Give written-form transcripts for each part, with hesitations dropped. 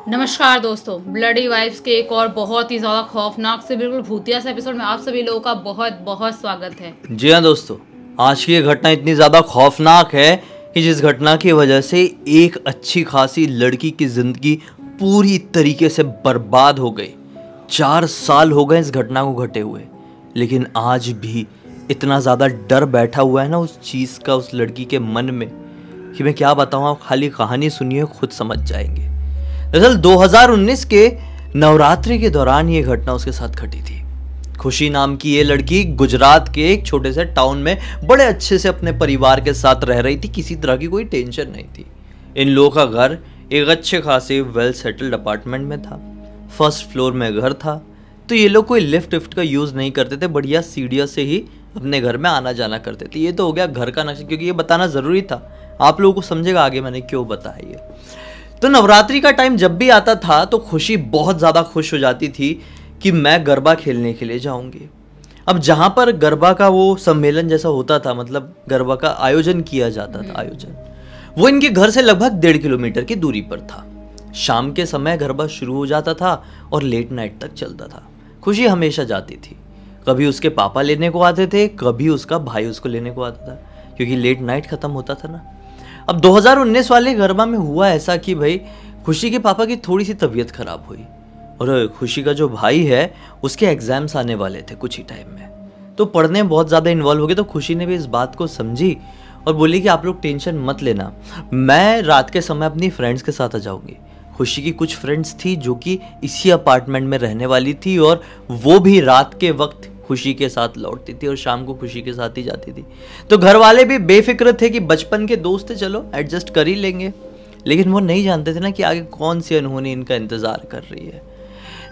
नमस्कार दोस्तों, bloody vibes के एक और बहुत ही ज़्यादा खौफनाक से बिल्कुल भूतिया से एपिसोड में आप सभी लोगों का बहुत बहुत स्वागत है। जी हाँ दोस्तों, आज की ये घटना इतनी ज़्यादा खौफनाक है कि जिस घटना की वजह से एक अच्छी खासी लड़की की ज़िंदगी पूरी तरीके से बर्बाद हो गई। 4 साल हो गए इस घटना को घटे हुए, लेकिन आज भी इतना ज़्यादा डर बैठा हुआ है ना उस चीज़ का उस लड़की के मन में कि मैं क्या बताऊँ। आप खाली कहानी सुनिए, खुद समझ जाएंगे। दरअसल 2019 के नवरात्रि के दौरान ये घटना उसके साथ घटी थी। खुशी नाम की ये लड़की गुजरात के एक छोटे से टाउन में बड़े अच्छे से अपने परिवार के साथ रह रही थी। किसी तरह की कोई टेंशन नहीं थी। इन लोगों का घर एक अच्छे खासे वेल सेटल्ड अपार्टमेंट में था। फर्स्ट फ्लोर में घर था, तो ये लोग कोई लिफ्ट का यूज़ नहीं करते थे। बढ़िया सीढ़ियों से ही अपने घर में आना जाना करते थे। ये तो हो गया घर का नक्शा, क्योंकि ये बताना ज़रूरी था। आप लोगों को समझेगा आगे मैंने क्यों बताया ये। तो नवरात्रि का टाइम जब भी आता था तो खुशी बहुत ज़्यादा खुश हो जाती थी कि मैं गरबा खेलने के लिए जाऊंगी। अब जहाँ पर गरबा का वो सम्मेलन जैसा होता था, मतलब गरबा का आयोजन किया जाता था, वो इनके घर से लगभग 1.5 किलोमीटर की दूरी पर था। शाम के समय गरबा शुरू हो जाता था और लेट नाइट तक चलता था। खुशी हमेशा जाती थी। कभी उसके पापा लेने को आते थे, कभी उसका भाई उसको लेने को आता था, क्योंकि लेट नाइट ख़त्म होता था ना। अब 2019 वाले गरबा में हुआ ऐसा कि भाई खुशी के पापा की थोड़ी सी तबीयत खराब हुई और खुशी का जो भाई है उसके एग्जाम्स आने वाले थे कुछ ही टाइम में, तो पढ़ने में बहुत ज़्यादा इन्वॉल्व हो गए। तो खुशी ने भी इस बात को समझी और बोली कि आप लोग टेंशन मत लेना, मैं रात के समय अपनी फ्रेंड्स के साथ आ जाऊँगी। खुशी की कुछ फ्रेंड्स थी जो कि इसी अपार्टमेंट में रहने वाली थी और वो भी रात के वक्त खुशी के साथ लौटती थी और शाम को खुशी के साथ ही जाती थी। तो घर वाले भी बेफिक्र थे कि बचपन के दोस्त थे, चलो एडजस्ट कर ही लेंगे। लेकिन वो नहीं जानते थे ना कि आगे कौन सी अनहोनी इनका इंतजार कर रही है।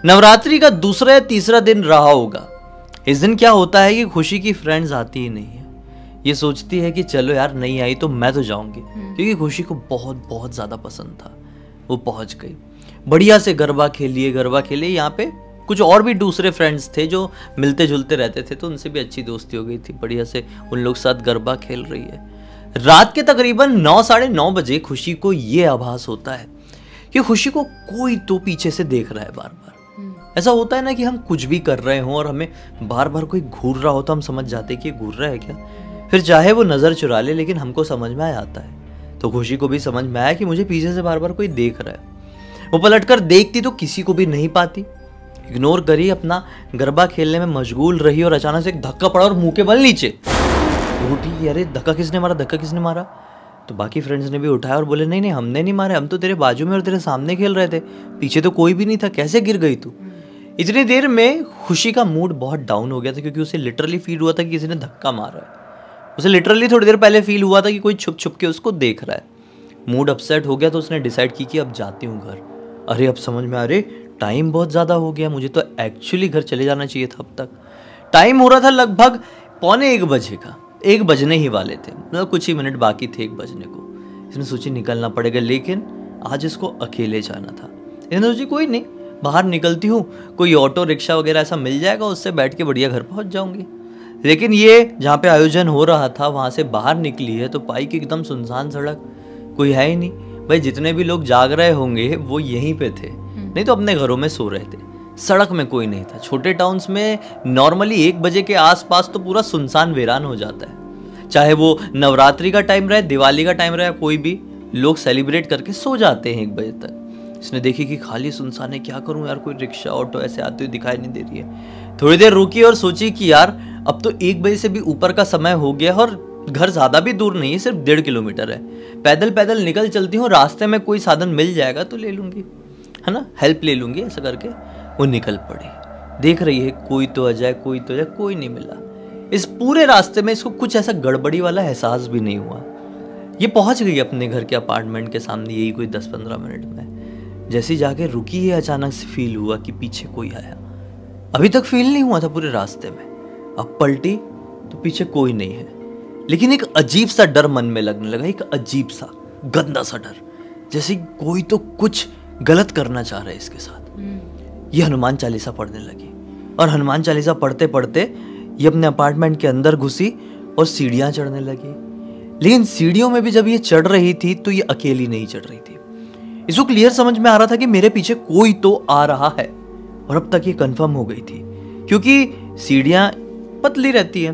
नवरात्रि का दूसरा या तीसरा दिन रहा होगा। इस दिन क्या होता है कि खुशी की फ्रेंड्स आती ही नहीं है। ये सोचती है कि चलो यार नहीं आई तो मैं तो जाऊंगी, क्योंकि खुशी को बहुत बहुत ज्यादा पसंद था। वो पहुंच गई, बढ़िया से गरबा खेलिए। यहाँ पे कुछ और भी दूसरे फ्रेंड्स थे जो मिलते जुलते रहते थे, तो उनसे भी अच्छी दोस्ती हो गई थी। बढ़िया से उन लोग साथ गरबा खेल रही है। रात के तकरीबन 9 साढ़े 9 बजे खुशी को ये आभास होता है कि खुशी को कोई तो पीछे से देख रहा है बार बार। ऐसा होता है ना कि हम कुछ भी कर रहे हों और हमें बार बार कोई घूर रहा हो तो हम समझ जाते हैं कि घूर रहा है क्या। फिर चाहे वो नज़र चुरा ले, लेकिन हमको समझ में आ जाता है। तो खुशी को भी समझ में आया कि मुझे पीछे से बार बार कोई देख रहा है। वो पलटकर देखती तो किसी को भी नहीं पाती। इग्नोर करी, अपना गरबा खेलने में मशगूल रही और अचानक से एक धक्का पड़ा और मुंह के बल नीचे उठी। अरे धक्का किसने मारा। तो बाकी फ्रेंड्स ने भी उठाया और बोले नहीं हमने नहीं मारे, हम तो तेरे बाजू में और तेरे सामने खेल रहे थे, पीछे तो कोई भी नहीं था, कैसे गिर गई तू। इतनी देर में खुशी का मूड बहुत डाउन हो गया था, क्योंकि उसे लिटरली फील हुआ था कि किसी ने धक्का मारा है। उसे लिटरली थोड़ी देर पहले फील हुआ था कि कोई छुप छुप के उसको देख रहा है। मूड अपसेट हो गया, तो उसने डिसाइड की कि अब जाती हूँ घर। अरे अब समझ में, अरे टाइम बहुत ज़्यादा हो गया, मुझे तो एक्चुअली घर चले जाना चाहिए था। अब तक टाइम हो रहा था लगभग 12:45 बजे का, 1 बजने ही वाले थे, मतलब कुछ ही मिनट बाकी थे 1 बजने को। इसने सोची निकलना पड़ेगा, लेकिन आज इसको अकेले जाना था। इसने सोची कोई नहीं, बाहर निकलती हूँ, कोई ऑटो रिक्शा वगैरह ऐसा मिल जाएगा, उससे बैठ के बढ़िया घर पहुँच जाऊँगी। लेकिन ये जहाँ पे आयोजन हो रहा था वहाँ से बाहर निकली है तो पाई कि एकदम सुनसान सड़क, कोई है ही नहीं। भाई जितने भी लोग जाग रहे होंगे वो यहीं पे थे, नहीं तो अपने घरों में सो रहे थे। सड़क में कोई नहीं था। छोटे टाउन्स में नॉर्मली 1 बजे के आसपास तो पूरा सुनसान वीरान हो जाता है। चाहे वो नवरात्रि का टाइम रहे, दिवाली का टाइम रहे, कोई भी लोग सेलिब्रेट करके सो जाते हैं 1 बजे तक। इसने देखी कि खाली सुनसान है, क्या करूं यार, कोई रिक्शा ऑटो ऐसे आते हुए दिखाई नहीं दे रही है। थोड़ी देर रुकी और सोची कि यार अब तो 1 बजे से भी ऊपर का समय हो गया और घर ज़्यादा भी दूर नहीं है, सिर्फ 1.5 किलोमीटर है। पैदल निकल चलती हूँ, रास्ते में कोई साधन मिल जाएगा तो ले लूँगी, है ना, हेल्प ले लूँगी। ऐसा करके वो निकल पड़ी। देख रही है कोई तो आ जाए, कोई नहीं मिला। इस पूरे रास्ते में इसको कुछ ऐसा गड़बड़ी वाला एहसास भी नहीं हुआ। ये पहुंच गई अपने घर के अपार्टमेंट के सामने, यही कोई 10-15 मिनट में। जैसे जाके रुकी है, अचानक से फील हुआ कि पीछे कोई आया। अभी तक फील नहीं हुआ था पूरे रास्ते में। अब पलटी तो पीछे कोई नहीं है, लेकिन एक अजीब सा डर मन में लगने लगा, एक अजीब सा गंदा सा डर, जैसे कोई तो कुछ गलत करना चाह रहा है इसके साथ। ये हनुमान चालीसा पढ़ने लगी और हनुमान चालीसा पढ़ते पढ़ते ये अपने अपार्टमेंट के अंदर घुसी और सीढ़ियां चढ़ने लगी। लेकिन सीढ़ियों में भी जब ये चढ़ रही थी तो ये अकेली नहीं चढ़ रही थी। इसको क्लियर समझ में आ रहा था कि मेरे पीछे कोई तो आ रहा है, और अब तक ये कंफर्म हो गई थी क्योंकि सीढ़ियां पतली रहती है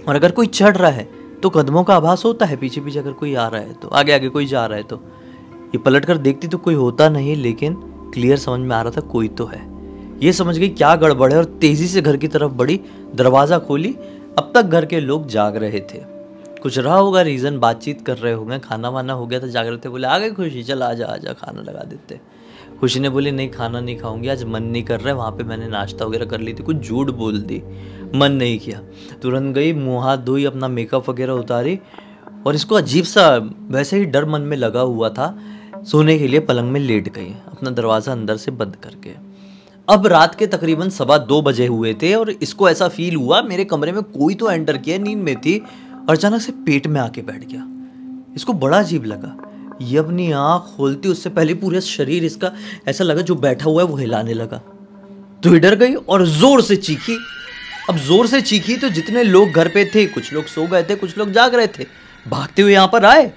और अगर कोई चढ़ रहा है तो कदमों का आभास होता है पीछे पीछे, अगर कोई आ रहा है तो आगे आगे कोई जा रहा है तो। ये पलट कर देखती तो कोई होता नहीं, लेकिन क्लियर समझ में आ रहा था कोई तो है। ये समझ गई क्या गड़बड़ है और तेजी से घर की तरफ बढ़ी, दरवाजा खोली। अब तक घर के लोग जाग रहे थे, कुछ रहा होगा रीजन, बातचीत कर रहे होंगे, खाना वाना हो गया था, जाग रहे थे। बोले आ गए खुशी, चल आजा आजा खाना लगा देते। खुशी ने बोली नहीं खाना नहीं खाऊंगी, आज मन नहीं कर रहा है, वहाँ पे मैंने नाश्ता वगैरह कर ली थी। कुछ झूठ बोल दी, मन नहीं किया। तुरंत गई, मुँह हाथ धोई, अपना मेकअप वगैरह उतारी, और इसको अजीब सा वैसे ही डर मन में लगा हुआ था, सोने के लिए पलंग में लेट गई, अपना दरवाज़ा अंदर से बंद करके। अब रात के तकरीबन 2:15 बजे हुए थे और इसको ऐसा फील हुआ मेरे कमरे में कोई तो एंटर किया, नींद में थी, और अचानक से पेट में आके बैठ गया। इसको बड़ा अजीब लगा। ये अपनी आँख खोलती उससे पहले पूरा शरीर इसका ऐसा लगा जो बैठा हुआ है वो हिलाने लगा। तो ये डर गई और जोर से चीखी। अब जोर से चीखी तो जितने लोग घर पे थे, कुछ लोग सो गए थे, कुछ लोग जाग रहे थे, भागते हुए यहाँ पर आए।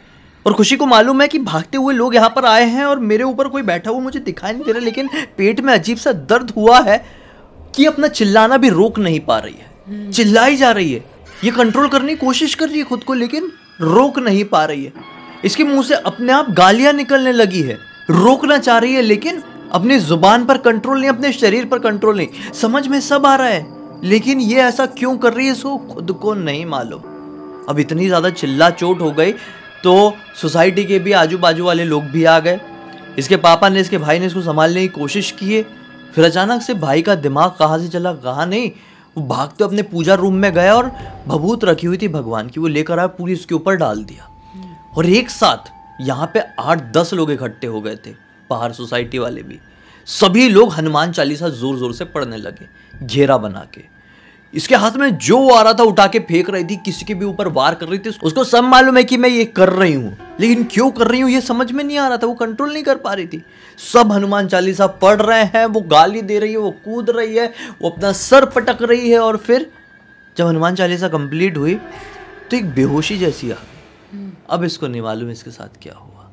और खुशी को मालूम है कि भागते हुए लोग यहाँ पर आए हैं और मेरे ऊपर कोई बैठा हुआ मुझे दिखाई नहीं दे रहा, लेकिन पेट में अजीब सा दर्द हुआ है कि अपना चिल्लाना भी रोक नहीं पा रही है। चिल्लाई जा रही है, ये कंट्रोल करने की कोशिश कर रही है खुद को, लेकिन रोक नहीं पा रही है। इसके मुंह से अपने आप गालियां निकलने लगी है, रोकना चाह रही है लेकिन अपनी जुबान पर कंट्रोल नहीं, अपने शरीर पर कंट्रोल नहीं। समझ में सब आ रहा है, लेकिन ये ऐसा क्यों कर रही है इसको खुद को नहीं मालूम। अब इतनी ज्यादा चिल्ला चोट हो गई तो सोसाइटी के भी आजू बाजू वाले लोग भी आ गए। इसके पापा ने, इसके भाई ने इसको संभालने की कोशिश की है। फिर अचानक से भाई का दिमाग कहाँ से चला कहाँ नहीं, वो भागते अपने पूजा रूम में गया और भभूत रखी हुई थी भगवान की, वो लेकर आया, पूरी उसके ऊपर डाल दिया। और एक साथ यहाँ पे 8-10 लोग इकट्ठे हो गए थे, बाहर सोसाइटी वाले भी। सभी लोग हनुमान चालीसा जोर जोर से पढ़ने लगे, घेरा बना के। इसके हाथ में जो आ रहा था उठा के फेंक रही थी, किसी के भी ऊपर वार कर रही थी। उसको सब मालूम है कि मैं ये कर रही हूँ, लेकिन क्यों कर रही हूँ ये समझ में नहीं आ रहा था, वो कंट्रोल नहीं कर पा रही थी। सब हनुमान चालीसा पढ़ रहे हैं, वो गाली दे रही है, वो कूद रही है, वो अपना सर पटक रही है। और फिर जब हनुमान चालीसा कंप्लीट हुई तो एक बेहोशी जैसी आ गई। अब इसको नहीं मालूम इसके साथ क्या हुआ।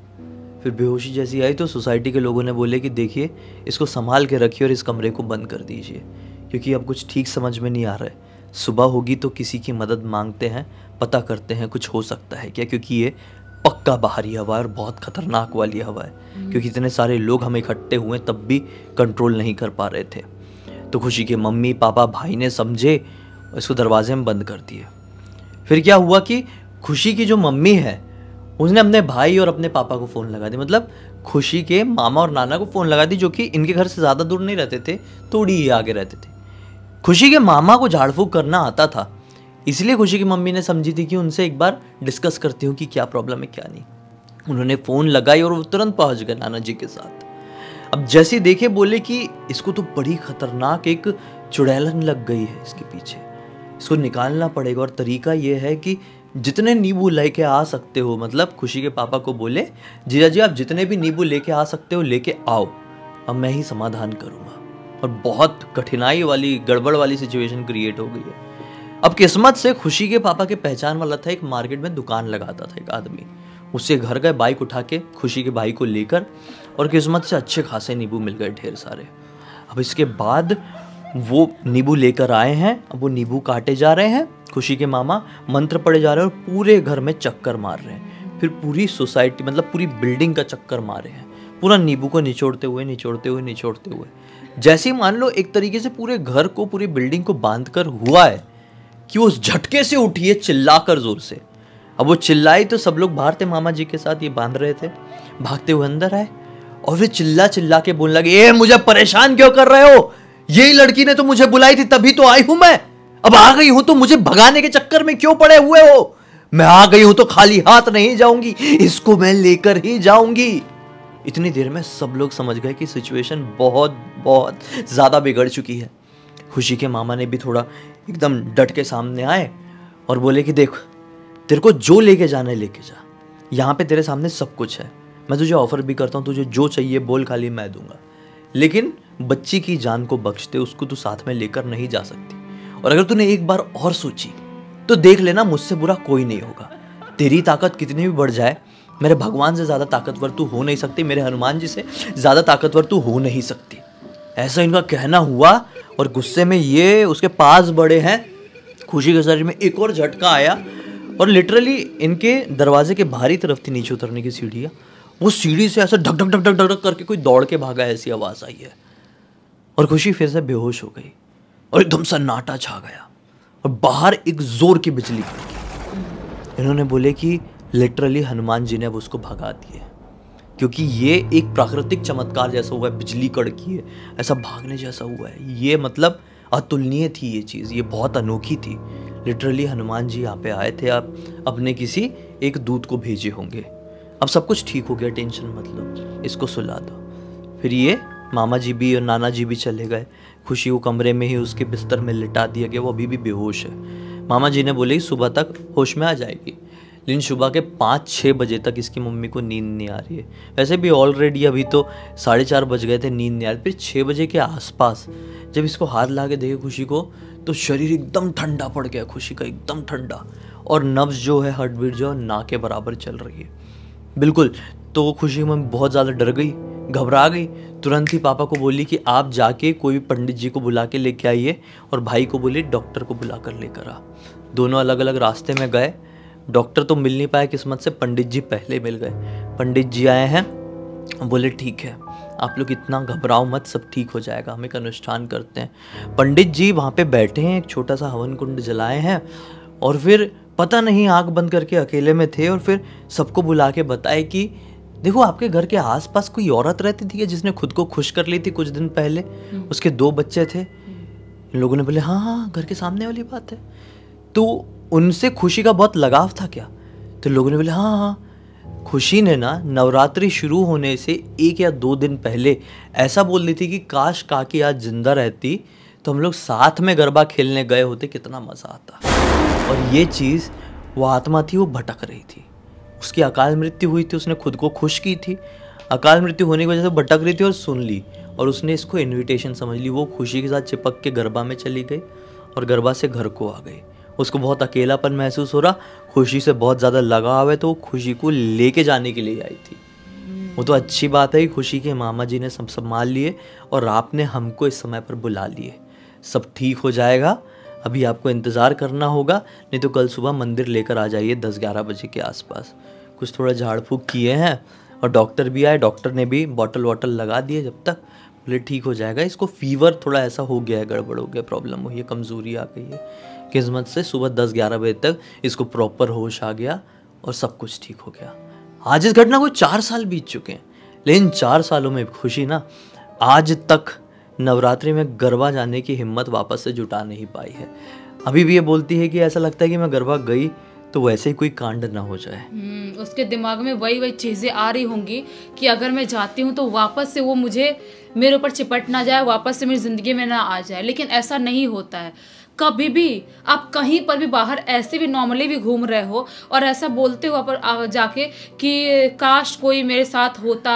फिर बेहोशी जैसी आई तो सोसाइटी के लोगों ने बोले कि देखिए इसको संभाल के रखिए और इस कमरे को बंद कर दीजिए, क्योंकि अब कुछ ठीक समझ में नहीं आ रहा है। सुबह होगी तो किसी की मदद मांगते हैं, पता करते हैं कुछ हो सकता है क्या, क्योंकि ये पक्का बाहरी हवा है और बहुत खतरनाक वाली हवा है, क्योंकि इतने सारे लोग हम इकट्ठे हुए तब भी कंट्रोल नहीं कर पा रहे थे। तो खुशी के मम्मी पापा भाई ने समझे, इसको दरवाजे में बंद कर दिए। फिर क्या हुआ कि खुशी की जो मम्मी है उसने अपने भाई और अपने पापा को फ़ोन लगा दी, मतलब खुशी के मामा और नाना को फ़ोन लगा दी, जो कि इनके घर से ज़्यादा दूर नहीं रहते थे, थोड़ी ही आगे रहते थे। खुशी के मामा को झाड़ फूक करना आता था, इसलिए खुशी की मम्मी ने समझी थी कि उनसे एक बार डिस्कस करती हूँ कि क्या प्रॉब्लम है क्या नहीं। उन्होंने फ़ोन लगाई और वो तुरंत पहुँच गए नाना जी के साथ। अब जैसे देखे बोले कि इसको तो बड़ी खतरनाक एक चुड़ैलन लग गई है इसके पीछे, इसको निकालना पड़ेगा। और तरीका ये है कि जितने नींबू लेके आ सकते हो, मतलब खुशी के पापा को बोले जीजा जी आप जितने भी नींबू लेके आ सकते हो लेके आओ, अब मैं ही समाधान करूँगा। और बहुत कठिनाई वाली गड़बड़ वाली सिचुएशन क्रिएट हो गई है। अब किस्मत से खुशी के पापा के पहचान वाला था, एक मार्केट में दुकान लगाता था एक आदमी, उससे घर गए बाइक उठा के खुशी के भाई को लेकर, और किस्मत से अच्छे खासे नींबू मिल गए ढेर सारे। अब इसके बाद वो नींबू लेकर आए हैं, अब वो नींबू काटे जा रहे हैं, खुशी के मामा मंत्र पढ़े जा रहे हैं और पूरे घर में चक्कर मार रहे हैं। फिर पूरी सोसाइटी मतलब पूरी बिल्डिंग का चक्कर मारे हैं, पूरा नींबू को निचोड़ते हुए निचोड़ते हुए निचोड़ते हुए। जैसे ही मान लो एक तरीके से पूरे घर को पूरी बिल्डिंग को बांध कर हुआ है कि वो उस झटके से उठी है चिल्लाकर जोर से। अब वो चिल्लाई तो सब लोग बाहर थे, मामा जी के साथ ये बांध रहे थे, भागते हुए अंदर आए और फिर चिल्ला चिल्ला के बोलने लगे, ए मुझे परेशान क्यों कर रहे हो, यही लड़की ने तो मुझे बुलाई थी तभी तो आई हूं मैं, अब आ गई हूं तो मुझे भगाने के चक्कर में क्यों पड़े हुए हो, मैं आ गई हूं तो खाली हाथ नहीं जाऊंगी, इसको मैं लेकर ही जाऊंगी। इतनी देर में सब लोग समझ गए कि सिचुएशन बहुत बहुत ज्यादा बिगड़ चुकी है। खुशी के मामा ने भी थोड़ा एकदम डट के सामने आए और बोले कि देख तेरे को जो लेके जाना है लेके जा, यहाँ पे तेरे सामने सब कुछ है, मैं तुझे ऑफर भी करता हूँ, तुझे जो चाहिए बोल खाली मैं दूंगा, लेकिन बच्ची की जान को बख्श दे, उसको तू साथ में लेकर नहीं जा सकती। और अगर तूने एक बार और सोची तो देख लेना मुझसे बुरा कोई नहीं होगा, तेरी ताकत कितनी भी बढ़ जाए मेरे भगवान से ज़्यादा ताकतवर तू हो नहीं सकती, मेरे हनुमान जी से ज़्यादा ताकतवर तू हो नहीं सकती। ऐसा इनका कहना हुआ और गुस्से में ये उसके पास बढ़े हैं। खुशी के शरीर में एक और झटका आया और लिटरली इनके दरवाजे के बाहरी तरफ थी नीचे उतरने की सीढ़ियाँ, वो सीढ़ी से ऐसा ढक ढक ढक ढक ढक ढक करके कोई दौड़ के भागा, ऐसी आवाज़ आई है। और खुशी फिर से बेहोश हो गई और एकदम सन्नाटा छा गया और बाहर एक जोर की बिजली कड़की। इन्होंने बोले कि लिटरली हनुमान जी ने अब उसको भगा दिए, क्योंकि ये एक प्राकृतिक चमत्कार जैसा हुआ है, बिजली कड़की है, ऐसा भागने जैसा हुआ है। ये मतलब अतुलनीय थी ये चीज़, ये बहुत अनोखी थी। लिटरली हनुमान जी यहाँ पे आए थे, आप अपने किसी एक दूत को भेजे होंगे। अब सब कुछ ठीक हो गया, टेंशन मत लो, इसको सुला दो। फिर ये मामा जी भी और नाना जी भी चले गए। खुशी को कमरे में ही उसके बिस्तर में लिटा दिया गया, वो अभी भी बेहोश है। मामा जी ने बोले सुबह तक होश में आ जाएगी, लेकिन सुबह के 5-6 बजे तक इसकी मम्मी को नींद नहीं आ रही है। वैसे भी ऑलरेडी अभी तो 4:30 बज गए थे, नींद नहीं आ रही। फिर 6 बजे के आसपास जब इसको हाथ ला के देखे खुशी को, तो शरीर एकदम ठंडा पड़ गया, खुशी का एकदम ठंडा, और नब्ज जो है, हार्ट बीट जो है ना के बराबर चल रही है बिल्कुल। तो खुशी में बहुत ज़्यादा डर गई, घबरा गई। तुरंत ही पापा को बोली कि आप जाके कोई पंडित जी को बुला के लेके आइए, और भाई को बोली डॉक्टर को बुला कर लेकर आ। दोनों अलग अलग रास्ते में गए। डॉक्टर तो मिल नहीं पाए किस्मत से, पंडित जी पहले मिल गए। पंडित जी आए हैं, बोले ठीक है आप लोग इतना घबराओ मत, सब ठीक हो जाएगा, हम एक अनुष्ठान करते हैं। पंडित जी वहाँ पे बैठे हैं, एक छोटा सा हवन कुंड जलाए हैं, और फिर पता नहीं आंख बंद करके अकेले में थे, और फिर सबको बुला के बताए कि देखो आपके घर के आसपास कोई औरत रहती थी जिसने खुद को खुश कर ली थी कुछ दिन पहले, उसके 2 बच्चे थे। इन लोगों ने बोले हाँ हाँ घर के सामने वाली बात है। तो उनसे खुशी का बहुत लगाव था क्या? तो लोगों ने बोले हाँ हाँ, खुशी ने ना नवरात्रि शुरू होने से 1 या 2 दिन पहले ऐसा बोल दी थी कि काश काकी आज जिंदा रहती तो हम लोग साथ में गरबा खेलने गए होते, कितना मज़ा आता। और ये चीज़ वो आत्मा थी, वो भटक रही थी, उसकी अकाल मृत्यु हुई थी, उसने खुद को खुश की थी, अकाल मृत्यु होने की वजह से भटक रही थी और सुन ली, और उसने इसको इनविटेशन समझ ली। वो खुशी के साथ चिपक के गरबा में चली गई और गरबा से घर को आ गई। उसको बहुत अकेलापन महसूस हो रहा, खुशी से बहुत ज़्यादा लगाव है, तो वो खुशी को लेके जाने के लिए आई थी। वो तो अच्छी बात है कि खुशी के मामा जी ने सब संभाल लिए और आपने हमको इस समय पर बुला लिए। सब ठीक हो जाएगा, अभी आपको इंतज़ार करना होगा, नहीं तो कल सुबह मंदिर लेकर आ जाइए 10-11 बजे के आसपास। कुछ थोड़ा झाड़ फूँक किए हैं और डॉक्टर भी आए, डॉक्टर ने भी बॉटल वॉटल लगा दिए, जब तक बोले ठीक हो जाएगा। इसको फीवर थोड़ा ऐसा हो गया है, गड़बड़ हो गया, प्रॉब्लम हुई है, कमज़ोरी आ गई है। किस्मत से सुबह 10-11 बजे तक इसको प्रॉपर होश आ गया और सब कुछ ठीक हो गया। आज इस घटना को 4 साल बीत चुके हैं, लेकिन 4 सालों में खुशी ना आज तक नवरात्रि में गरबा जाने की हिम्मत वापस से जुटा नहीं पाई है। अभी भी ये बोलती है कि ऐसा लगता है कि मैं गरबा गई तो वैसे ही कोई कांड ना हो जाए। उसके दिमाग में वही चीज़ें आ रही होंगी कि अगर मैं जाती हूँ तो वापस से वो मुझे मेरे ऊपर चिपट ना जाए, वापस से मेरी ज़िंदगी में ना आ जाए। लेकिन ऐसा नहीं होता है। कभी भी आप कहीं पर भी बाहर ऐसे भी नॉर्मली भी घूम रहे हो और ऐसा बोलते हो पर जाके कि काश कोई मेरे साथ होता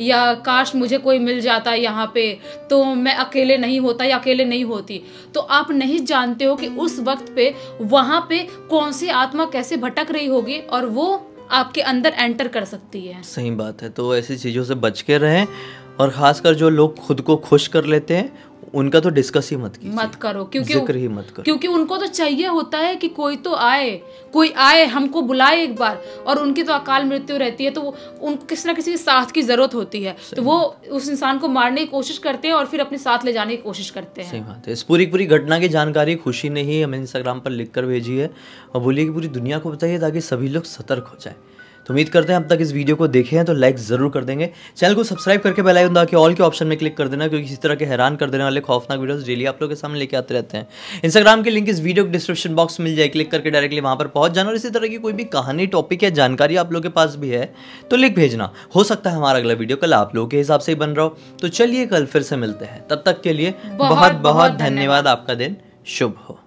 या काश मुझे कोई मिल जाता यहाँ पे तो मैं अकेले नहीं होता या अकेले नहीं होती, तो आप नहीं जानते हो कि उस वक्त पे वहाँ पे कौन सी आत्मा कैसे भटक रही होगी और वो आपके अंदर एंटर कर सकती है। सही बात है, तो ऐसी चीज़ों से बच के रहें, और ख़ासकर जो लोग खुद को खुश कर लेते हैं उनका तो डिस्कस ही मत करो, क्योंकि जिक्र ही मत करो, क्योंकि उनको तो चाहिए होता है कि कोई तो आए, कोई आए हमको बुलाए एक बार, और उनकी तो अकाल मृत्यु रहती है, तो उनको किसी ना किसी साथ की जरूरत होती है, तो वो उस इंसान को मारने की कोशिश करते हैं और फिर अपने साथ ले जाने की कोशिश करते हैं। सही बात है। इस पूरी घटना की जानकारी खुशी ने ही हमें इंस्टाग्राम पर लिख कर भेजी है और बोली कि पूरी दुनिया को बताइए ताकि सभी लोग सतर्क हो जाए। तो उम्मीद करते हैं अब तक इस वीडियो को देखे हैं तो लाइक ज़रूर कर देंगे, चैनल को सब्सक्राइब करके बेल आइकन दबा के ऑल के ऑप्शन में क्लिक कर देना, क्योंकि इसी तरह के हैरान कर देने वाले खौफनाक वीडियोस डेली आप लोगों के सामने लेके आते रहते हैं। इंस्टाग्राम की लिंक इस वीडियो के डिस्क्रिप्शन बॉक्स में मिल जाए, क्लिक करके डायरेक्टली वहाँ पर पहुँच जाना, और इसी तरह की कोई भी कहानी, टॉपिक या जानकारी आप लोगों के पास भी है तो लिख भेजना। हो सकता है हमारा अगला वीडियो कल आप लोगों के हिसाब से ही बन रहा हो। तो चलिए कल फिर से मिलते हैं, तब तक के लिए बहुत बहुत धन्यवाद। आपका दिन शुभ हो।